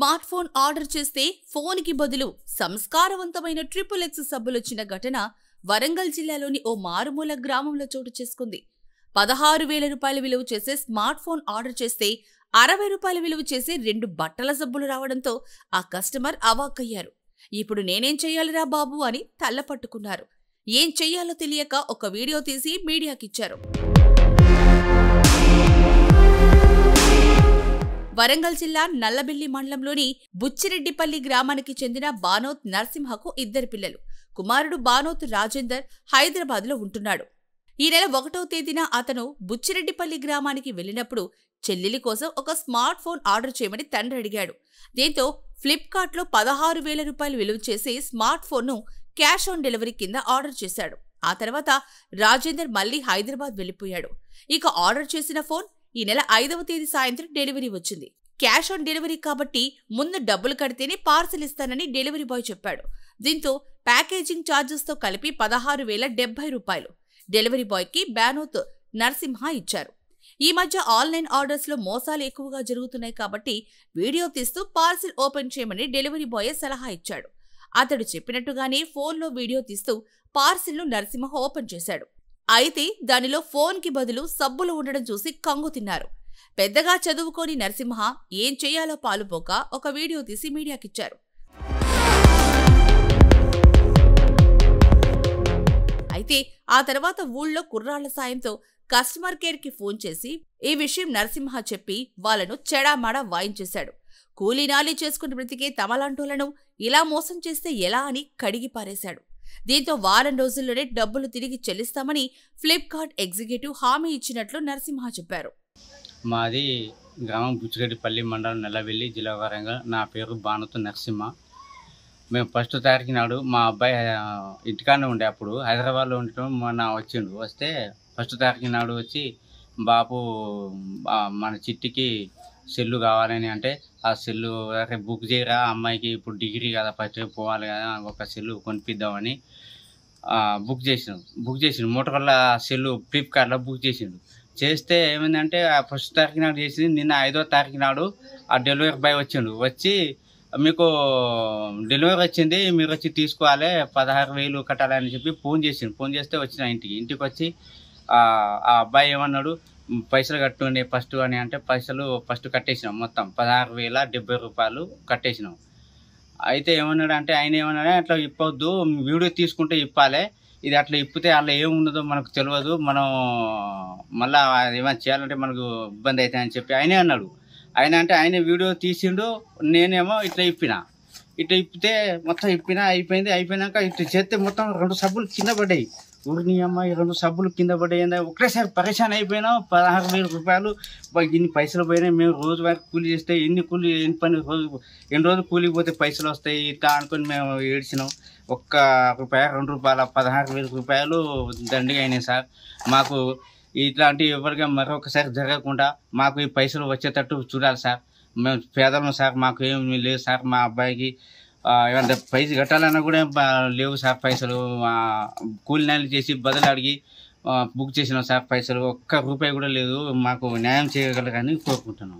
Smart phone order చేస్తే phone కి బదులు సంస్కారవంతమైన XXX సబ్బులొచ్చిన ఘటన వరంగల్ జిల్లాలోని ఓ మారుమూల గ్రామంలో చోటు చేసుకుంది. 16,000 రూపాయల విలువ చేసే స్మార్ట్ ఫోన్ ఆర్డర్ చేస్తే 60 రూపాయల విలువ చేసే 2 బట్టల సబ్బులు రావడంతో ఆ కస్టమర్ అవాక్కయ్యారు. ఇప్పుడు నేనేం చెయ్యాలిరా బాబు అని తల్లపట్టుకున్నారు. ఏం చెయ్యాలో తెలియక ఒక వీడియో తీసి మీడియాకిచ్చారు. వరంగల్ జిల్లా నల్లబెల్లి మండలంలోని బుచ్చిరెడ్డిపల్లి గ్రామానికి చెందిన బానోత్ నరసింహకు 2 పిల్లలు. కుమారుడు బానోత్ రాజేందర్ హైదరాబాద్లో ఉంటున్నాడు. ఈ నెల 1వ తేదీన అతను బుచ్చిరెడ్డిపల్లి గ్రామానికి వెళ్లినప్పుడు చెల్లెలి కోసం ఒక స్మార్ట్ ఫోన్ ఆర్డర్ చేయమని తండ్రి అడిగాడు. దీంతో ఫ్లిప్కార్ట్లో 16,000 రూపాయలు విలువ చేసే స్మార్ట్ ఫోన్ను క్యాష్ ఆన్ డెలివరీ కింద ఆర్డర్ చేశాడు. ఆ తర్వాత రాజేందర్ మళ్లీ హైదరాబాద్ వెళ్లిపోయాడు. ఇక ఆర్డర్ చేసిన ఫోన్ ఈ నెల 5వ తేదీ సాయంత్రం డెలివరీ వచ్చింది. క్యాష్ ఆన్ డెలివరీ కాబట్టి ముందు డబ్బులు కడితేనే పార్సిల్ ఇస్తానని డెలివరీ బాయ్ చెప్పాడు. దీంతో ప్యాకేజింగ్ ఛార్జెస్తో కలిపి 16,070 రూపాయలు డెలివరీ బాయ్కి బానోత్ నరసింహ ఇచ్చారు. ఈ మధ్య ఆన్లైన్ ఆర్డర్స్లో మోసాలు ఎక్కువగా జరుగుతున్నాయి కాబట్టి వీడియో తీస్తూ పార్సిల్ ఓపెన్ చేయమని డెలివరీ బాయ్ సలహా ఇచ్చాడు. అతడు చెప్పినట్టుగానే ఫోన్లో వీడియో తీస్తూ పార్సిల్ను నరసింహ ఓపెన్ చేశాడు. అయితే దానిలో ఫోన్కి బదులు సబ్బులు ఉండడం చూసి కంగు తిన్నారు. పెద్దగా చదువుకోని నరసింహ ఏం చెయ్యాలో పాలుపోక ఒక వీడియో తీసి మీడియాకిచ్చారు. అయితే ఆ తర్వాత ఊళ్ళో కుర్రాళ్ల సాయంతో కస్టమర్ కేర్కి ఫోన్ చేసి ఈ విషయం నరసింహ చెప్పి వాళ్లను చెడామాడా వాయించేశాడు. కూలీనాలీ చేసుకుని బ్రతికే తమలాంటోళ్లను ఇలా మోసం చేస్తే ఎలా అని కడిగి పారేశాడు. దీంతో వారం రోజుల్లోనే డబ్బులు తిరిగి చెల్లిస్తామని ఫ్లిప్కార్ట్ ఎగ్జిక్యూటివ్ హామీ ఇచ్చినట్లు నరసింహ చెప్పారు. మాది గ్రామం బుచ్చిరెడ్డిపల్లి మండలం నల్లబెల్లి జిల్లా వరంగల్. నా పేరు బానోత్ నరసింహ. మేము 1వ తారీఖు నాడు మా అబ్బాయి ఇంటికానే ఉండే, అప్పుడు హైదరాబాద్లో ఉండటం మొన్న వచ్చిండు. వస్తే 1వ తారీఖు నాడు వచ్చి బాపు మన చిట్టికి సెల్లు కావాలని అంటే ఆ సెల్లు రేపు బుక్ చేయరా, అమ్మాయికి ఇప్పుడు డిగ్రీ కదా ఫస్ట్ పోవాలి కదా, ఒక సెల్లు కొనిపిద్దామని బుక్ చేసిండు. మోటరోలా సెల్లు ఫ్లిప్కార్ట్లో బుక్ చేస్తే ఏమైందంటే ఆ 1వ తారీఖు నాడు చేసింది. నిన్న 5వ తారీఖు నాడు ఆ డెలివరీ బాయ్ వచ్చి మీకు డెలివరీ వచ్చింది, మీరు వచ్చి తీసుకోవాలి, 16,000 కట్టాలని చెప్పి ఫోన్ చేస్తే వచ్చిన ఇంటికి వచ్చి ఆ అబ్బాయి ఏమన్నాడు, పైసలు కట్టుండే ఫస్ట్ అని అంటే పైసలు ఫస్ట్ కట్టేసినాం. మొత్తం 16,070 రూపాయలు కట్టేసినాం. అయితే ఏమన్నాడు అంటే ఆయన ఏమన్నాడు, అట్లా ఇప్పొద్దు, వీడియో తీసుకుంటే ఇప్పాలి, ఇది అట్లా ఇప్పితే అట్లా ఏముండదో మనకు తెలియదు, మనం మళ్ళీ ఏమైనా చేయాలంటే మనకు ఇబ్బంది అవుతాయని చెప్పి ఆయనే అన్నాడు. ఆయన వీడియో తీసిండు, నేనేమో ఇట్లా ఇప్పితే మొత్తం అయిపోయినాక ఇట్లా చేస్తే మొత్తం 2 సబ్బులు కింద పడ్డాయి. ఊరిని అమ్మాయి 2 సబ్బులు కింద పడ్డాయి. ఒకటేసారి పరేషాన్ అయిపోయినాం. 16,000 రూపాయలు ఇన్ని పైసలు పోయినాయి. మేము రోజు వారికి కూలీ చేస్తే ఎన్ని పని ఎన్ని రోజులు కూలీ పోతే పైసలు వస్తాయి ఇట్లా అనుకుని మేము ఏడ్చినాం. ₹1 2 16,000 రూపాయలు దండిగా అయినాయి సార్. మాకు ఇట్లాంటి ఎవరిగా మరొకసారి జరగకుండా మాకు ఈ పైసలు వచ్చేటట్టు చూడాలి సార్. మేము పేదలం సార్, మాకు ఏమి లేదు సార్. మా అబ్బాయికి ఏమంటే పైసలు కట్టాలన్నా కూడా లేవు సార్ పైసలు. కూలినాలు చేసి బదులు అడిగి బుక్ చేసినాం సార్. పైసలు ₹1 కూడా లేదు. మాకు న్యాయం చేయగలరని కోరుకుంటున్నాం.